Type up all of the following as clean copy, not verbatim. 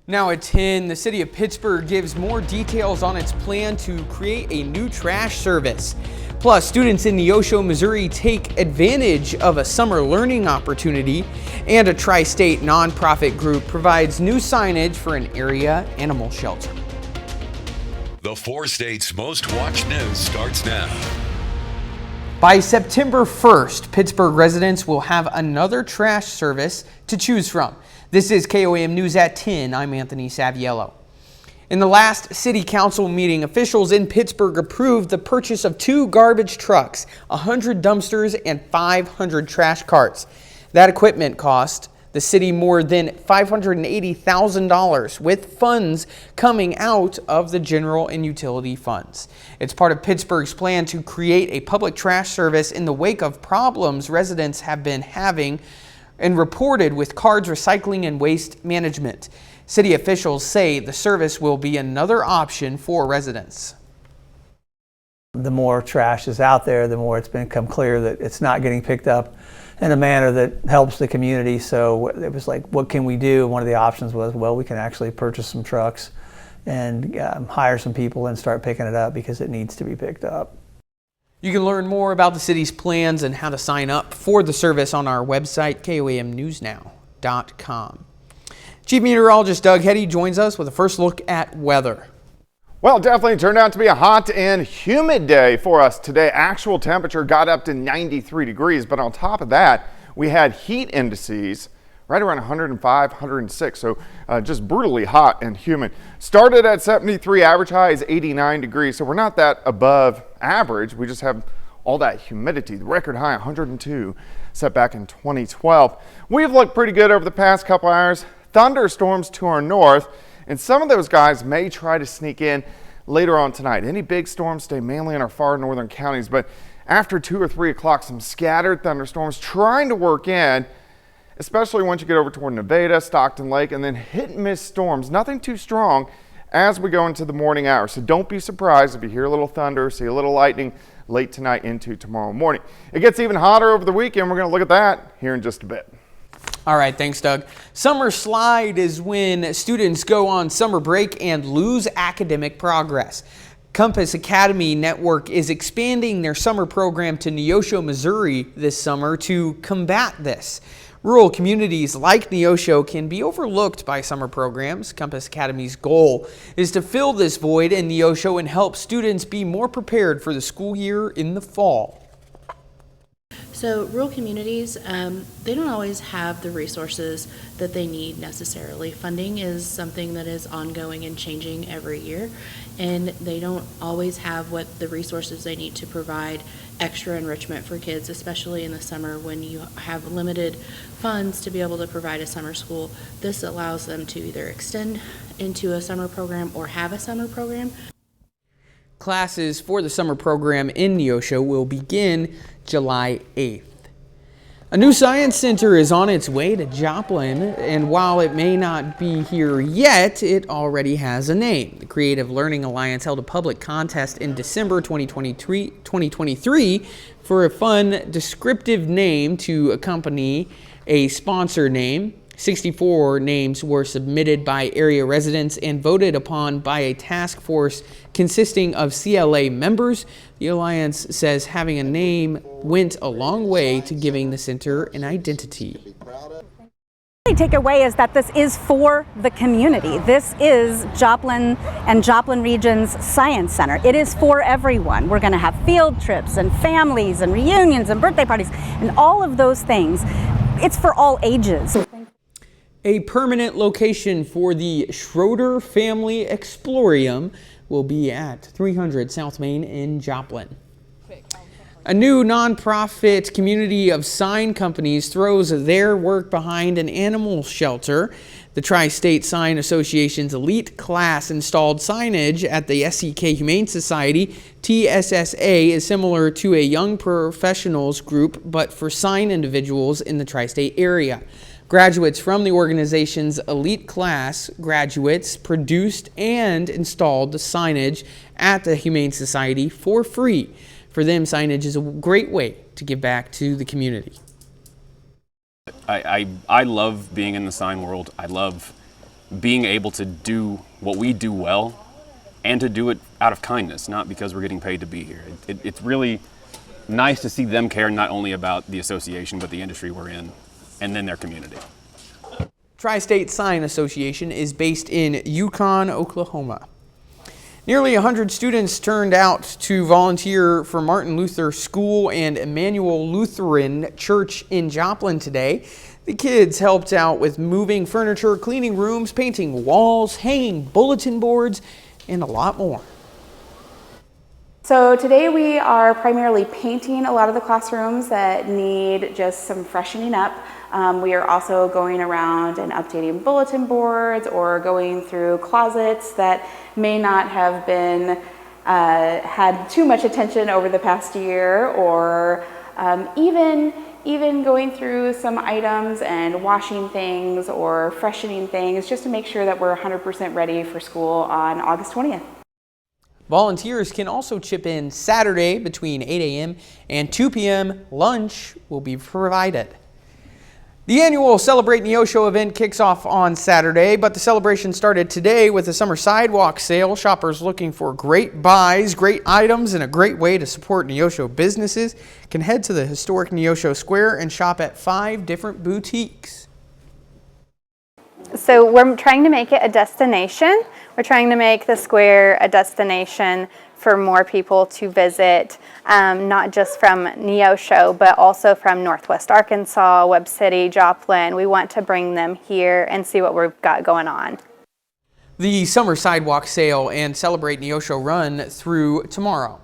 Now at 10, the city of Pittsburgh gives more details on its plan to create a new trash service. Plus, students in Neosho, Missouri take advantage of a summer learning opportunity, and a tri-state nonprofit group provides new signage for an area animal shelter. The 4 states' most watched news starts now. By September 1st, Pittsburgh residents will have another trash service to choose from. This is KOAM News at 10. I'm Anthony Saviello. In the last city council meeting, officials in Pittsburgh approved the purchase of 2 garbage trucks, 100 dumpsters, and 500 trash carts. That equipment cost the city more than $580,000, with funds coming out of the general and utility funds. It's part of Pittsburgh's plan to create a public trash service in the wake of problems residents have been having and reported with cards, recycling, and waste management. City officials say the service will be another option for residents. The more trash is out there, the more it's become clear that it's not getting picked up in a manner that helps the community. So it was like, what can we do? One of the options was, well, we can actually purchase some trucks and hire some people and start picking it up because it needs to be picked up. You can learn more about the city's plans and how to sign up for the service on our website, koamnewsnow.com. Chief Meteorologist Doug Hetty joins us with a first look at weather. Well, it definitely turned out to be a hot and humid day for us today. Actual temperature got up to 93 degrees, but on top of that, we had heat indices right around 105, 106, so just brutally hot and humid. Started at 73, average high is 89 degrees, so we're not that above average. We just have all that humidity. The record high, 102, set back in 2012. We've looked pretty good over the past couple hours. Thunderstorms to our north, and some of those guys may try to sneak in later on tonight. Any big storms stay mainly in our far northern counties, but after 2 or 3 o'clock, some scattered thunderstorms trying to work in, especially once you get over toward Nevada, Stockton Lake, and then hit and miss storms. Nothing too strong as we go into the morning hours. So don't be surprised if you hear a little thunder, see a little lightning late tonight into tomorrow morning. It gets even hotter over the weekend. We're going to look at that here in just a bit. All right, thanks, Doug. Summer slide is when students go on summer break and lose academic progress. Compass Academy Network is expanding their summer program to Neosho, Missouri this summer to combat this. Rural communities like Neosho can be overlooked by summer programs. Compass Academy's goal is to fill this void in Neosho and help students be more prepared for the school year in the fall. So rural communities, they don't always have the resources that they need necessarily. Funding is something that is ongoing and changing every year, and they don't always have what the resources they need to provide extra enrichment for kids, especially in the summer when you have limited funds to be able to provide a summer school. This allows them to either extend into a summer program or have a summer program. Classes for the summer program in Neosho will begin July 8th. A new science center is on its way to Joplin, and while it may not be here yet, it already has a name. The Creative Learning Alliance held a public contest in December 2023 for a fun, descriptive name to accompany a sponsor name. 64 names were submitted by area residents and voted upon by a task force consisting of CLA members. The Alliance says having a name went a long way to giving the center an identity. The takeaway is that this is for the community. This is Joplin and Joplin Region's Science Center. It is for everyone. We're going to have field trips and families and reunions and birthday parties and all of those things. It's for all ages. A permanent location for the Schroeder Family Explorium will be at 300 South Main in Joplin. A new nonprofit community of sign companies throws their work behind an animal shelter. The Tri-State Sign Association's elite class installed signage at the SEK Humane Society. TSSA is similar to a young professionals group, but for sign individuals in the tri-state area. Graduates from the organization's elite class graduates produced and installed the signage at the Humane Society for free. For them, signage is a great way to give back to the community. I love being in the sign world. I love being able to do what we do well and to do it out of kindness, not because we're getting paid to be here. It's really nice to see them care not only about the association, but the industry we're in, and then their community. Tri-State Sign Association is based in Yukon, Oklahoma. Nearly 100 students turned out to volunteer for Martin Luther School and Emmanuel Lutheran Church in Joplin today. The kids helped out with moving furniture, cleaning rooms, painting walls, hanging bulletin boards, and a lot more. So today we are primarily painting a lot of the classrooms that need just some freshening up. We are also going around and updating bulletin boards or going through closets that may not have been had too much attention over the past year, or even going through some items and washing things or freshening things just to make sure that we're 100% ready for school on August 20th. Volunteers can also chip in Saturday between 8 a.m. and 2 p.m. Lunch will be provided. The annual Celebrate Neosho event kicks off on Saturday, but the celebration started today with a summer sidewalk sale. Shoppers looking for great buys, great items, and a great way to support Neosho businesses can head to the historic Neosho Square and shop at 5 different boutiques. So we're trying to make it a destination. We're trying to make the square a destination for more people to visit, not just from Neosho, but also from Northwest Arkansas, Webb City, Joplin. We want to bring them here and see what we've got going on. The summer sidewalk sale and Celebrate Neosho run through tomorrow.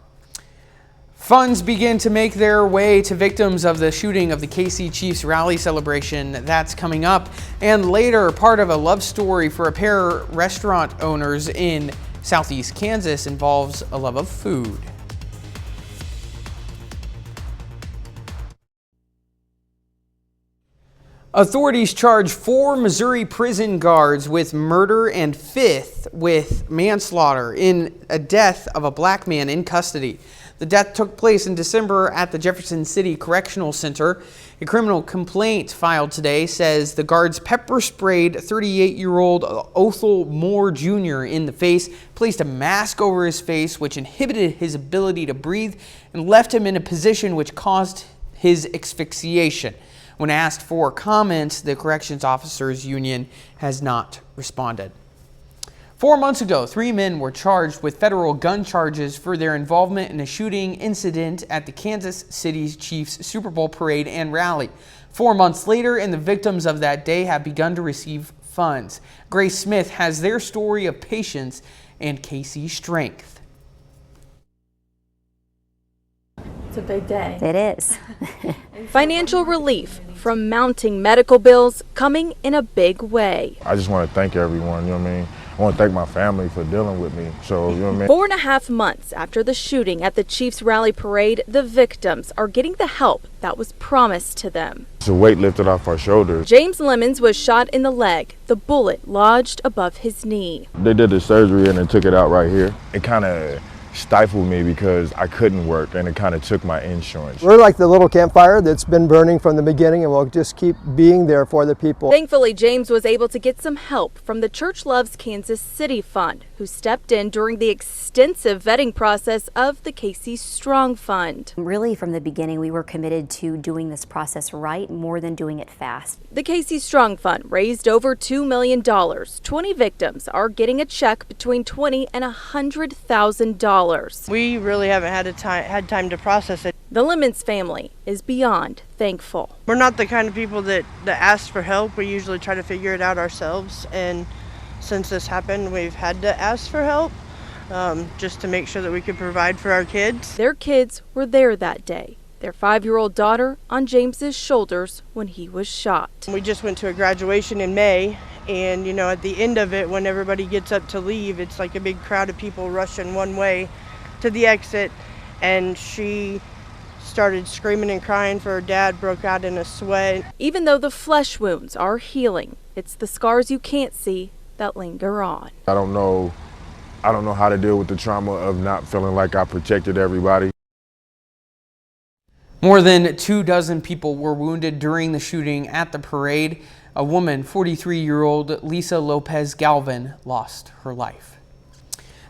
Funds begin to make their way to victims of the shooting of the KC Chiefs rally celebration. That's coming up. And later, part of a love story for a pair of restaurant owners in Southeast Kansas involves a love of food. Authorities charge 4 Missouri prison guards with murder and 5th with manslaughter in a death of a black man in custody. The death took place in December at the Jefferson City Correctional Center. A criminal complaint filed today says the guards pepper sprayed 38-year-old Othel Moore Jr. in the face, placed a mask over his face which inhibited his ability to breathe, and left him in a position which caused his asphyxiation. When asked for comment, the Corrections Officers Union has not responded. 4 months ago, 3 men were charged with federal gun charges for their involvement in a shooting incident at the Kansas City Chiefs Super Bowl parade and rally. 4 months later, and the victims of that day have begun to receive funds. Grace Smith has their story of patience and KC strength. It's a big day. It is. Financial relief from mounting medical bills coming in a big way. I just want to thank everyone, you know what I mean? I want to thank my family for dealing with me. So, you know what I mean? 4.5 months after the shooting at the Chiefs rally parade, the victims are getting the help that was promised to them. It's a weight lifted off our shoulders. James Lemons was shot in the leg. The bullet lodged above his knee. They did the surgery and they took it out right here. It kind of stifled me because I couldn't work, and it kind of took my insurance. We're like the little campfire that's been burning from the beginning, and we'll just keep being there for the people. Thankfully, James was able to get some help from the Church Loves Kansas City Fund, who stepped in during the extensive vetting process of the KC Strong Fund. Really, from the beginning, we were committed to doing this process right more than doing it fast. The KC Strong Fund raised over $2 million. 20 victims are getting a check between $20,000 and $100,000. We really haven't had time to process it. The Lemons family is beyond thankful. We're not the kind of people that ask for help. We usually try to figure it out ourselves, and since this happened, we've had to ask for help just to make sure that we could provide for our kids. Their kids were there that day. Their 5-year-old daughter on James's shoulders when he was shot. We just went to a graduation in May, and you know, at the end of it, when everybody gets up to leave, it's like a big crowd of people rushing one way to the exit, and she started screaming and crying for her dad, broke out in a sweat. Even though the flesh wounds are healing, it's the scars you can't see that linger on. I don't know how to deal with the trauma of not feeling like I protected everybody. More than 24 people were wounded during the shooting at the parade. A woman, 43-year-old Lisa Lopez Galvin, lost her life.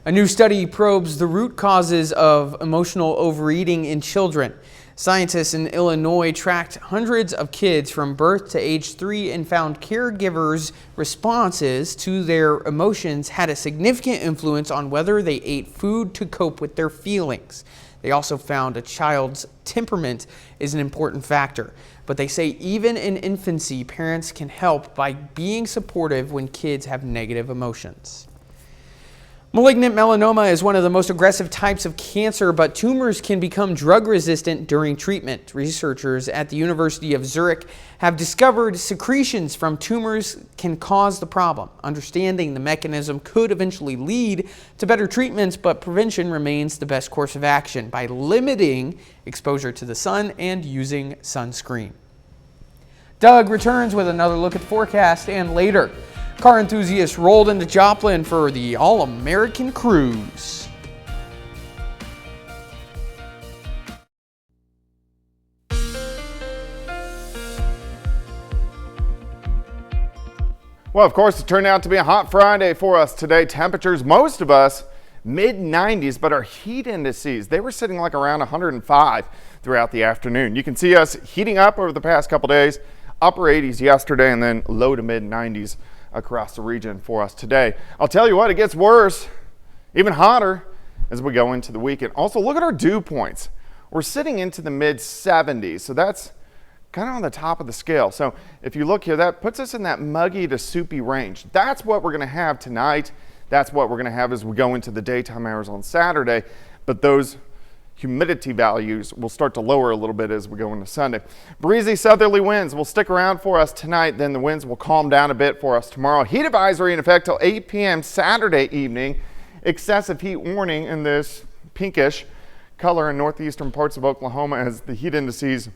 A new study probes the root causes of emotional overeating in children. Scientists in Illinois tracked hundreds of kids from birth to age 3 and found caregivers' responses to their emotions had a significant influence on whether they ate food to cope with their feelings. They also found a child's temperament is an important factor, but they say even in infancy, parents can help by being supportive when kids have negative emotions. Malignant melanoma is one of the most aggressive types of cancer, but tumors can become drug-resistant during treatment. Researchers at the University of Zurich have discovered secretions from tumors can cause the problem. Understanding the mechanism could eventually lead to better treatments, but prevention remains the best course of action by limiting exposure to the sun and using sunscreen. Doug returns with another look at the forecast, and later, car enthusiasts rolled into Joplin for the All-American Cruise. Well, of course, it turned out to be a hot Friday for us today. Temperatures, most of us, mid-90s, but our heat indices, they were sitting like around 105 throughout the afternoon. You can see us heating up over the past couple days, upper 80s yesterday, and then low to mid-90s across the region for us today. I'll tell you what, it gets worse, even hotter as we go into the weekend. Also, look at our dew points. We're sitting into the mid-70s, so that's kind of on the top of the scale. So if you look here, that puts us in that muggy to soupy range. That's what we're going to have tonight. That's what we're going to have as we go into the daytime hours on Saturday. But those humidity values will start to lower a little bit as we go into Sunday. Breezy southerly winds will stick around for us tonight. Then the winds will calm down a bit for us tomorrow. Heat advisory in effect till 8 p.m. Saturday evening. Excessive heat warning in this pinkish color in northeastern parts of Oklahoma as the heat indices,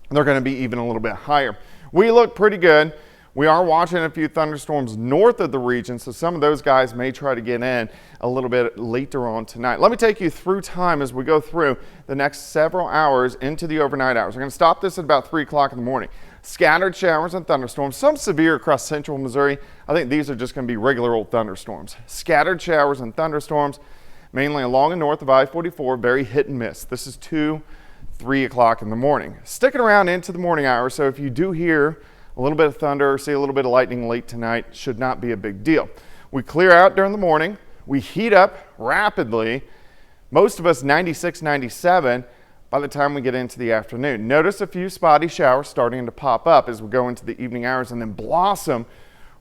they're going to be even a little bit higher. We look pretty good. We are watching a few thunderstorms north of the region, so some of those guys may try to get in a little bit later on tonight. Let me take you through time as we go through the next several hours into the overnight hours. We're going to stop this at about 3 o'clock in the morning. Scattered showers and thunderstorms, some severe across central Missouri. I think these are just going to be regular old thunderstorms. Scattered showers and thunderstorms, mainly along and north of I-44, very hit and miss. This is 2, 3 o'clock in the morning. Sticking around into the morning hours, so if you do hear a little bit of thunder or see a little bit of lightning late tonight, should not be a big deal. We clear out during the morning. We heat up rapidly. Most of us 96, 97 by the time we get into the afternoon. Notice a few spotty showers starting to pop up as we go into the evening hours and then blossom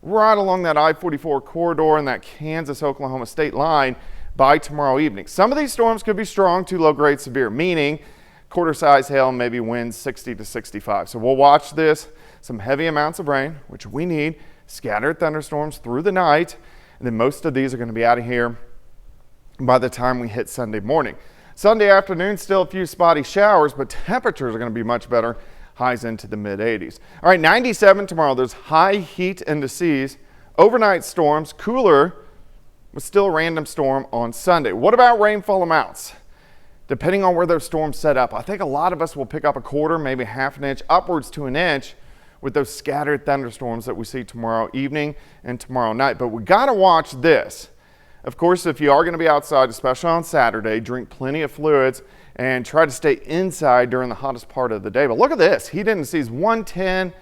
right along that I-44 corridor and that Kansas-Oklahoma state line by tomorrow evening. Some of these storms could be strong to low-grade severe, meaning quarter-size hail, maybe winds 60 to 65. So we'll watch this. Some heavy amounts of rain, which we need, scattered thunderstorms through the night, and then most of these are going to be out of here by the time we hit Sunday morning. Sunday afternoon, still a few spotty showers, but temperatures are going to be much better, highs into the mid-80s. All right, 97 tomorrow. There's high heat indices, overnight storms, cooler, but still a random storm on Sunday. What about rainfall amounts? Depending on where those storms set up, I think a lot of us will pick up a quarter, maybe half an inch, upwards to an inch, with those scattered thunderstorms that we see tomorrow evening and tomorrow night. But we got to watch this. Of course, if you are going to be outside, especially on Saturday, drink plenty of fluids and try to stay inside during the hottest part of the day. But look at this. Heat indices 110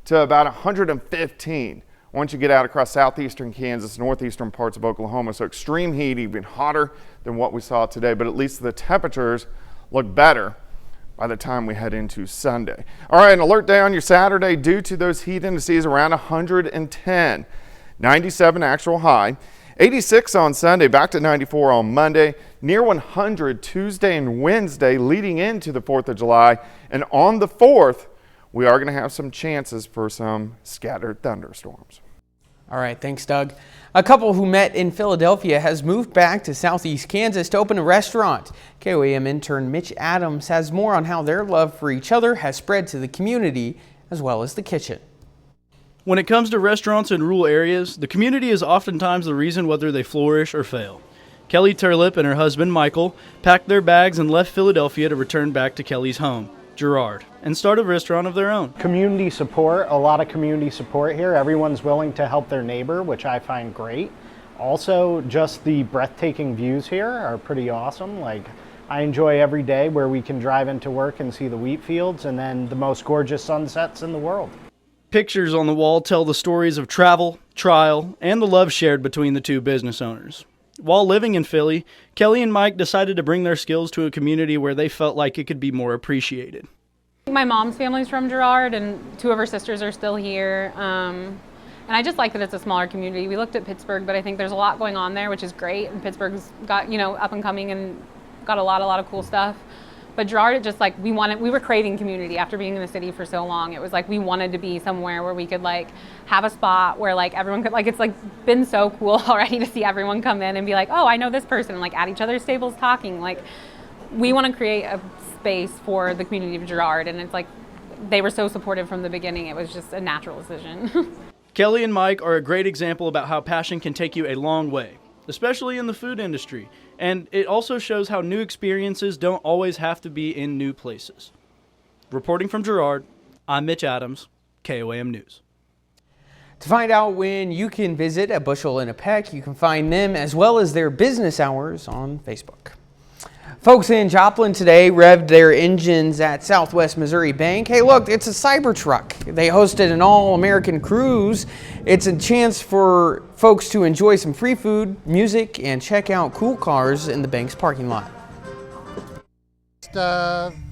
to about 115 once you get out across southeastern Kansas, northeastern parts of Oklahoma. So extreme heat, even hotter than what we saw today. But at least the temperatures look better by the time we head into Sunday. All right, an alert day on your Saturday due to those heat indices around 110. 97 actual high. 86 on Sunday, back to 94 on Monday. Near 100 Tuesday and Wednesday leading into the 4th of July. And on the 4th, we are going to have some chances for some scattered thunderstorms. All right, thanks, Doug. A couple who met in Philadelphia has moved back to southeast Kansas to open a restaurant. KOAM intern Mitch Adams has more on how their love for each other has spread to the community as well as the kitchen. When it comes to restaurants in rural areas, the community is oftentimes the reason whether they flourish or fail. Kelly Turlip and her husband Michael packed their bags and left Philadelphia to return back to Kelly's home. Girard, and start a restaurant of their own. Community support, a lot of community support here. Everyone's willing to help their neighbor, which I find great. Also, just the breathtaking views here are pretty awesome. Like, I enjoy every day where we can drive into work and see the wheat fields and then the most gorgeous sunsets in the world. Pictures on the wall tell the stories of travel, trial, and the love shared between the two business owners. While living in Philly, Kelly and Mike decided to bring their skills to a community where they felt like it could be more appreciated. My mom's family's from Girard, and two of her sisters are still here. And I just like that it's a smaller community. We looked at Pittsburgh, but I think there's a lot going on there, which is great. And Pittsburgh's got, up and coming and got a lot of cool stuff. But Girard, it just like we were craving community after being in the city for so long. It was like we wanted to be somewhere where we could like have a spot where like everyone could like, it's like been so cool already to see everyone come in and be like, oh, I know this person, and like at each other's tables talking. Like we want to create a space for the community of Girard, and it's like they were so supportive from the beginning. It was just a natural decision. Kelly and Mike are a great example about how passion can take you a long way, especially in the food industry. And it also shows how new experiences don't always have to be in new places. Reporting from Girard, I'm Mitch Adams, KOAM News. To find out when you can visit a bushel and a peck, you can find them as well as their business hours on Facebook. Folks in Joplin today revved their engines at Southwest Missouri Bank. Hey, look, it's a Cybertruck. They hosted an all-American cruise. It's a chance for folks to enjoy some free food, music, and check out cool cars in the bank's parking lot.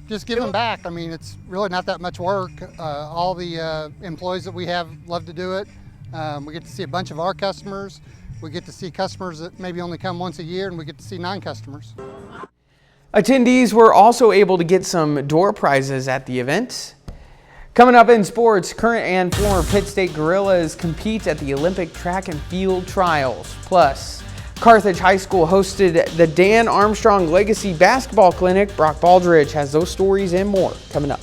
Just giving back. I mean, it's really not that much work. All the employees that we have love to do it. We get to see a bunch of our customers. We get to see customers that maybe only come once a year, and we get to see non-customers. Attendees were also able to get some door prizes at the event. Coming up in sports, current and former Pitt State Gorillas compete at the Olympic track and field trials. Plus, Carthage High School hosted the Dan Armstrong Legacy Basketball Clinic. Brock Baldridge has those stories and more coming up.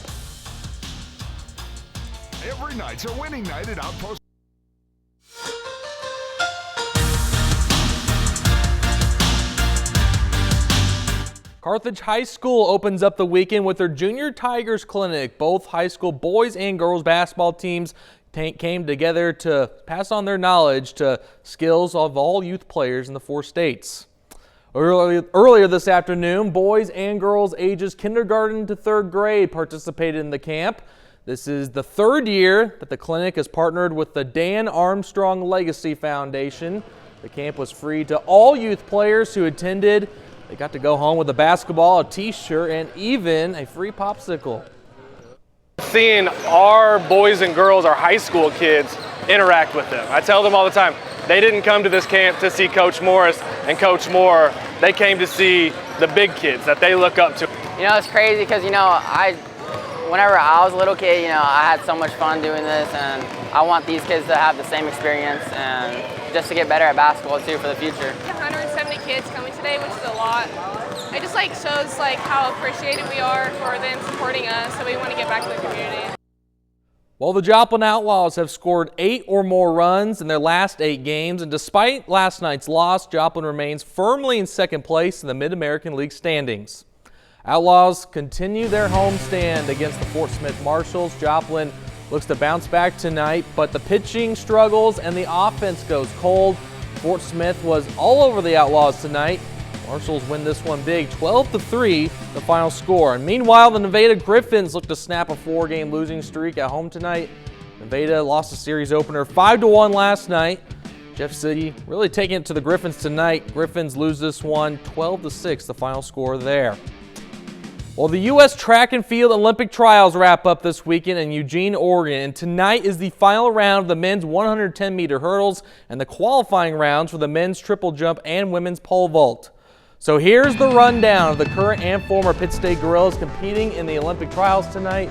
Every night's a winning night at Outpost. Carthage High School opens up the weekend with their Junior Tigers Clinic. Both high school boys and girls basketball teams came together to pass on their knowledge to skills of all youth players in the 4 states. Earlier this afternoon, boys and girls ages kindergarten to 3rd grade participated in the camp. This is the 3rd year that the clinic has partnered with the Dan Armstrong Legacy Foundation. The camp was free to all youth players who attended. They got to go home with a basketball, a t-shirt, and even a free popsicle. Seeing our boys and girls, our high school kids, interact with them. I tell them all the time, they didn't come to this camp to see Coach Morris and Coach Moore. They came to see the big kids that they look up to. It's crazy because, whenever I was a little kid, I had so much fun doing this, and I want these kids to have the same experience and just to get better at basketball too for the future. 170 kids coming today, which is a lot. It just shows how appreciative we are for them supporting us, so we want to get back to the community. Well, the Joplin Outlaws have scored 8 or more runs in their last 8 games, and despite last night's loss, Joplin remains firmly in 2nd place in the Mid-American League standings. Outlaws continue their homestand against the Fort Smith Marshals. Joplin looks to bounce back tonight, but the pitching struggles and the offense goes cold. Fort Smith was all over the Outlaws tonight. Marshals win this one big, 12-3, the final score. And meanwhile, the Nevada Griffins look to snap a 4-game losing streak at home tonight. Nevada lost a series opener 5-1 last night. Jeff City really taking it to the Griffins tonight. Griffins lose this one 12-6, the final score there. Well, the U.S. track and field Olympic trials wrap up this weekend in Eugene, Oregon, and tonight is the final round of the men's 110-meter hurdles and the qualifying rounds for the men's triple jump and women's pole vault. So here's the rundown of the current and former Pitt State Gorillas competing in the Olympic trials tonight.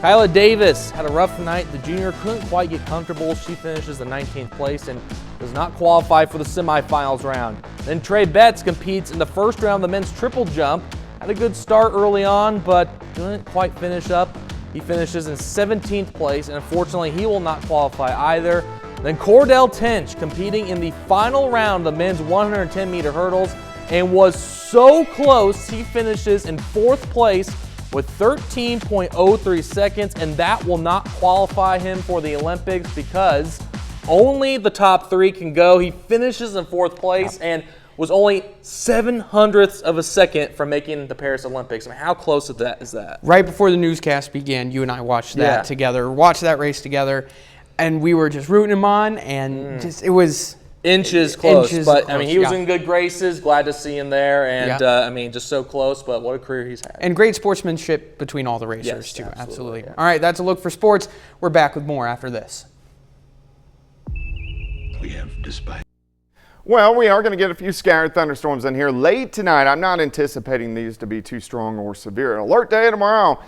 Kyla Davis had a rough night. The junior couldn't quite get comfortable. She finishes in 19th place and does not qualify for the semifinals round. Then Trey Betts competes in the first round of the men's triple jump. Had a good start early on, but didn't quite finish up. He finishes in 17th place, and unfortunately, he will not qualify either. Then Cordell Tench competing in the final round of the men's 110-meter hurdles and was so close, he finishes in 4th place, with 13.03 seconds, and that will not qualify him for the Olympics because only the top 3 can go. He finishes in 4th place and was only 0.07 of a second from making the Paris Olympics. I mean, how close is that? Right before the newscast began, you and I watched that together, watched that race together, and we were just rooting him on, and just it was inches close. But close, I mean, he was in good graces. Glad to see him there, and I mean, just so close. But what a career he's had, and great sportsmanship between all the racers too. Absolutely. All right, that's a look for sports. We're back with more after this. Well, we are going to get a few scattered thunderstorms in here late tonight. I'm not anticipating these to be too strong or severe. An alert day tomorrow.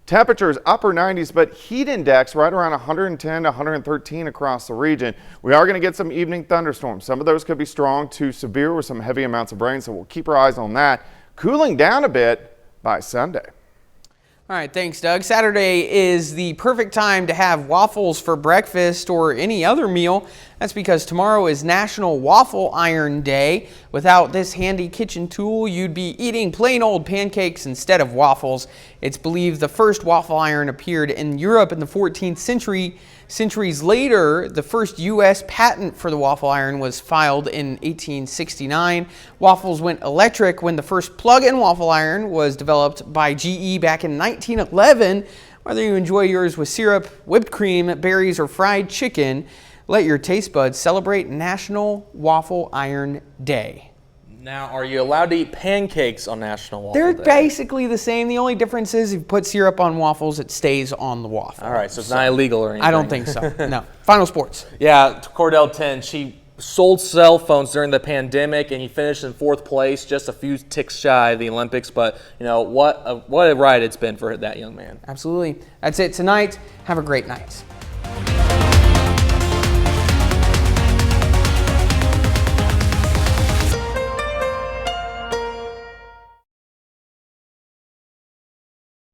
Temperatures upper 90s, but heat index right around 110 to 113 across the region. We are going to get some evening thunderstorms. Some of those could be strong to severe with some heavy amounts of rain, so we'll keep our eyes on that. Cooling down a bit by Sunday. All right, thanks, Doug. Saturday is the perfect time to have waffles for breakfast or any other meal. That's because tomorrow is National Waffle Iron Day. Without this handy kitchen tool, you'd be eating plain old pancakes instead of waffles. It's believed the first waffle iron appeared in Europe in the 14th century. Centuries later, the first U.S. patent for the waffle iron was filed in 1869. Waffles went electric when the first plug-in waffle iron was developed by GE back in 1911. Whether you enjoy yours with syrup, whipped cream, berries, or fried chicken, let your taste buds celebrate National Waffle Iron Day. Now, are you allowed to eat pancakes on National Waffle They're Day? basically the same. The only difference is if you put syrup on waffles, it stays on the waffle. All right, so it's not illegal or anything. I don't think so, no. Final sports. Yeah, Cordell 10, she sold cell phones during the pandemic, and he finished in 4th place, just a few ticks shy of the Olympics. But, you know, what a ride it's been for that young man. Absolutely. That's it tonight. Have a great night.